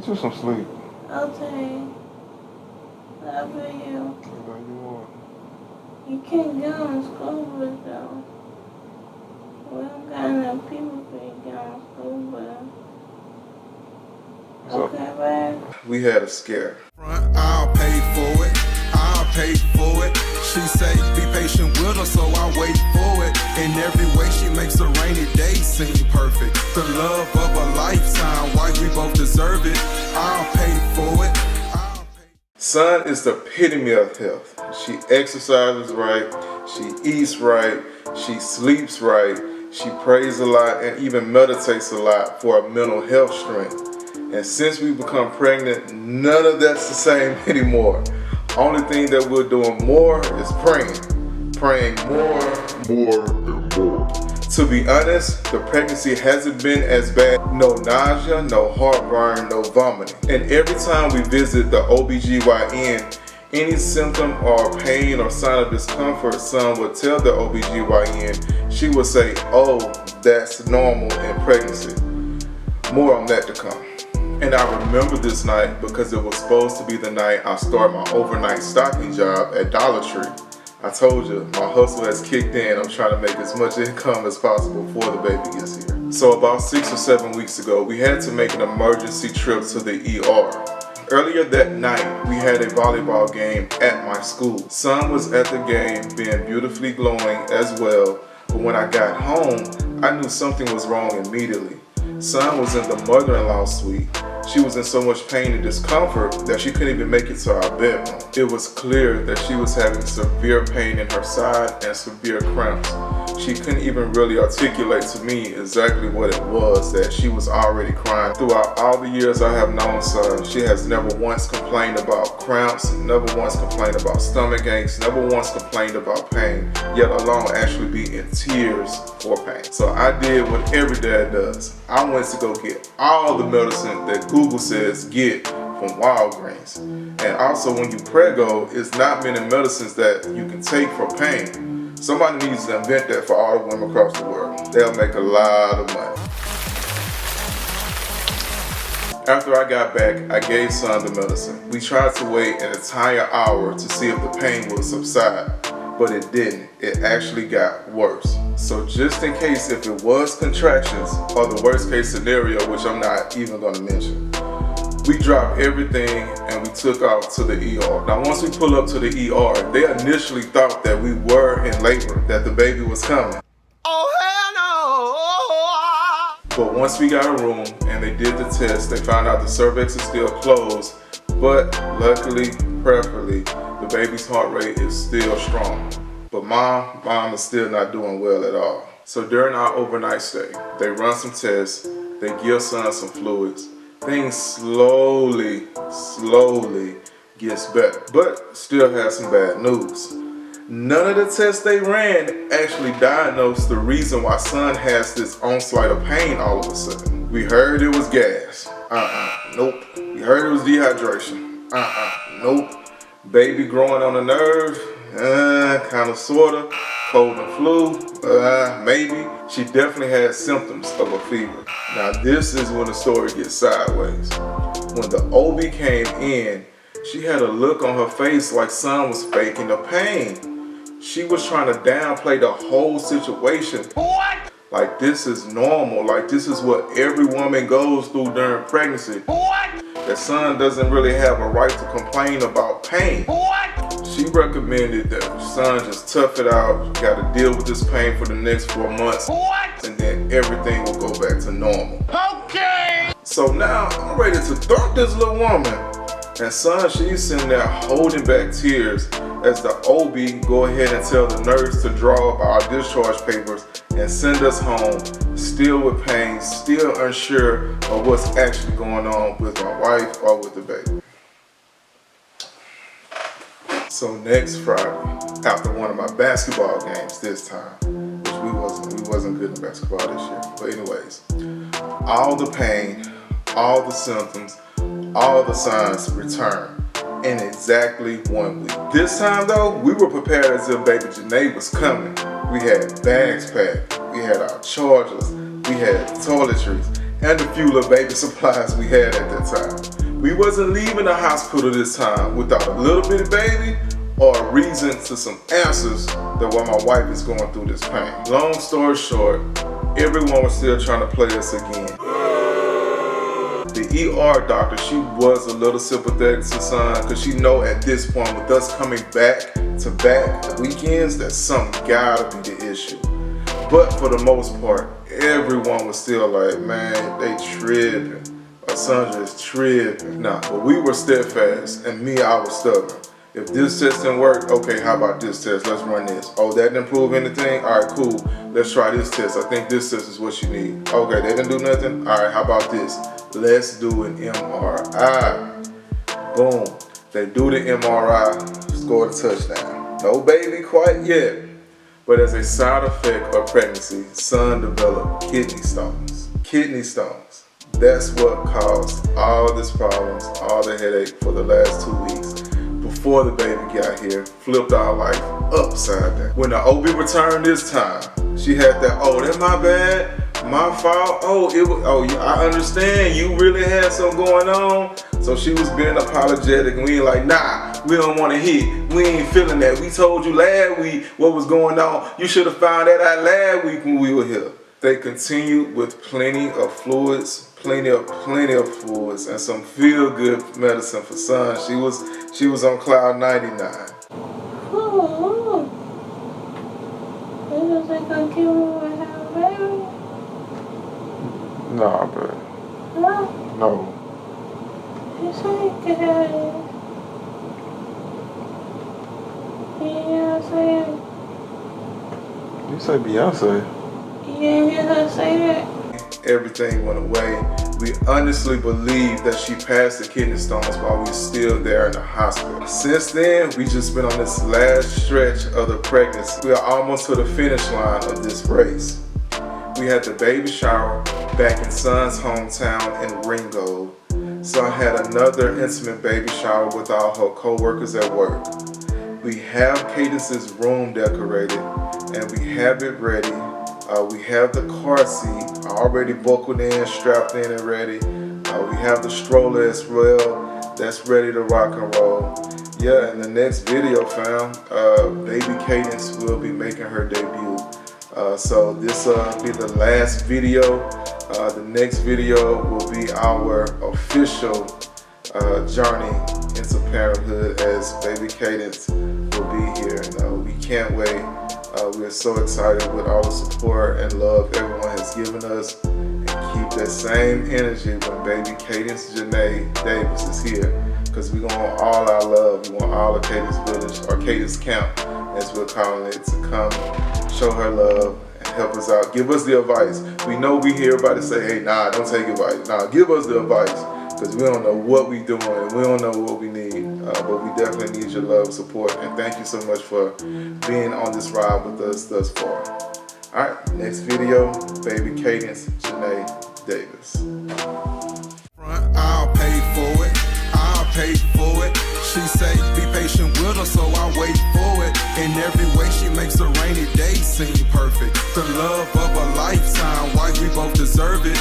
Get you some sleep. Okay. Love you. I know you are. You can't go on school bus though. We don't got enough people for you to get on school bus. Okay, babe? We had a scare. I'll pay for it. I'll pay for it. She say be patient with her, so I wait for it. In every way, she makes a rainy day seem perfect. The love of a lifetime, why we both deserve it. I'll pay for it. Son is the epitome of health. She exercises right, she eats right, she sleeps right, she prays a lot and even meditates a lot for her mental health strength. And since we become pregnant, none of that's the same anymore. Only thing that we're doing more is praying. Praying more, and more. To be honest, the pregnancy hasn't been as bad. No nausea, no heartburn, no vomiting. And every time we visit the OBGYN, any symptom or pain or sign of discomfort, Son would tell the OBGYN, she would say, oh, that's normal in pregnancy. More on that to come. And I remember this night because it was supposed to be the night I started my overnight stocking job at Dollar Tree. I told you, my hustle has kicked in. I'm trying to make as much income as possible before the baby gets here. So about 6 or 7 weeks ago, we had to make an emergency trip to the ER. Earlier that night, we had a volleyball game at my school. Son was at the game being beautifully glowing as well, but when I got home, I knew something was wrong immediately. Son was in the mother-in-law suite. She was in so much pain and discomfort that she couldn't even make it to our bedroom. It was clear that she was having severe pain in her side and severe cramps. She couldn't even really articulate to me exactly what it was that she was already crying. Throughout all the years I have known Son, she has never once complained about cramps, never once complained about stomach aches, never once complained about pain, yet alone actually be in tears for pain. So I did what every dad does. I went to go get all the medicine that Google says get from Walgreens. And also when you preggo, it's not many medicines that you can take for pain. Somebody needs to invent that for all the women across the world. They'll make a lot of money. After I got back, I gave Son the medicine. We tried to wait an entire hour to see if the pain would subside, but it didn't. It actually got worse. So just in case if it was contractions or the worst case scenario, which I'm not even gonna mention, we dropped everything and we took off to the ER. Now once we pull up to the ER, they initially thought that we were in labor, that the baby was coming. Oh, hell no! But once we got a room and they did the test, they found out the cervix is still closed, but luckily, prayerfully, the baby's heart rate is still strong. But mom is still not doing well at all. So during our overnight stay, they run some tests, they give Son some fluids. Things slowly gets better, but still has some bad news. None of the tests they ran actually diagnosed the reason why Son has this onslaught of pain all of a sudden. We heard it was gas. Nope. We heard it was dehydration. Nope. Baby growing on the nerve. Kind of, sorta. Cold and flu. Maybe. She definitely had symptoms of a fever. Now this is when the story gets sideways. When the OB came in, she had a look on her face like Son was faking the pain. She was trying to downplay the whole situation. What? Like this is normal, like this is what every woman goes through during pregnancy. What? That Son doesn't really have a right to complain about pain. What? She recommended that Son just tough it out, got to deal with this pain for the next 4 months. What? And then everything will go back to normal. Okay. So now I'm ready to thump this little woman. And Son, she's sitting there holding back tears as the OB go ahead and tell the nurse to draw up our discharge papers and send us home, still with pain, still unsure of what's actually going on with my wife or with the baby. So next Friday, after one of my basketball games this time, which we wasn't good in basketball this year, but anyways, all the pain, all the symptoms, all the signs returned in exactly 1 week. This time though, we were prepared as if baby Janae was coming. We had bags packed, we had our chargers, we had toiletries, and the few little baby supplies we had at that time. We wasn't leaving the hospital this time without a little bitty baby or a reason to some answers that why my wife is going through this pain. Long story short, everyone was still trying to play us again. The ER doctor, she was a little sympathetic to Son because she know at this point with us coming back to back weekends that something gotta be the issue. But for the most part, everyone was still like, man, they tripping. Our son just tripping. Nah, but we were steadfast, and me, I was stubborn. If this test didn't work, okay, how about this test? Let's run this. Oh, that didn't prove anything? All right, cool. Let's try this test. I think this test is what you need. Okay, they didn't do nothing? All right, how about this? Let's do an MRI. Boom. They do the MRI, scored a touchdown. No baby quite yet. But as a side effect of pregnancy, Son developed kidney stones. Kidney stones. That's what caused all this problems, all the headache for the last 2 weeks. Before the baby got here, flipped our life upside down. When the OB returned this time, she had that, oh, that's my bad, my fault. I understand, you really had something going on. So she was being apologetic, and we like, nah, we don't want to hit. We ain't feeling that. We told you last week what was going on. You should have found that out last week when we were here. They continued with plenty of fluids, plenty of fluids, and some feel-good medicine for Son. She was on cloud 99. Oh, you just ain't gonna kill me with her baby? Nah, but No, no. you say you could have it. Beyonce. You say Beyonce? You didn't hear her say that? Everything went away. We honestly believe that she passed the kidney stones while we were still there in the hospital. Since then, we just been on this last stretch of the pregnancy. We are almost to the finish line of this race. We had the baby shower back in Son's hometown in Ringo. So I had another intimate baby shower with all her co-workers at work. We have Cadence's room decorated and we have it ready. We have the car seat already buckled in, strapped in and ready. We have the stroller as well that's ready to rock and roll. Yeah, in the next video, fam, baby Cadence will be making her debut. So this will be the last video. The next video will be our official journey into parenthood as baby Cadence will be here. We can't wait. We are so excited with all the support and love everyone has given us, and keep that same energy when baby Cadence Janae Davis is here, because we want all our love. We want all of Cadence Village, or Cadence Camp as we're calling it, to come show her love and help us out. Give us the advice. We know we hear everybody say, hey, nah, don't take advice. Nah, give us the advice, because we don't know what we doing and we don't know what we need. But we definitely need your love and support, and thank you so much for being on this ride with us thus far. Alright, next video, baby Cadence Janae Davis. I'll pay for it, I'll pay for it. She say be patient with her, so I wait for it. In every way she makes a rainy day seem perfect. The love of a lifetime, why we both deserve it.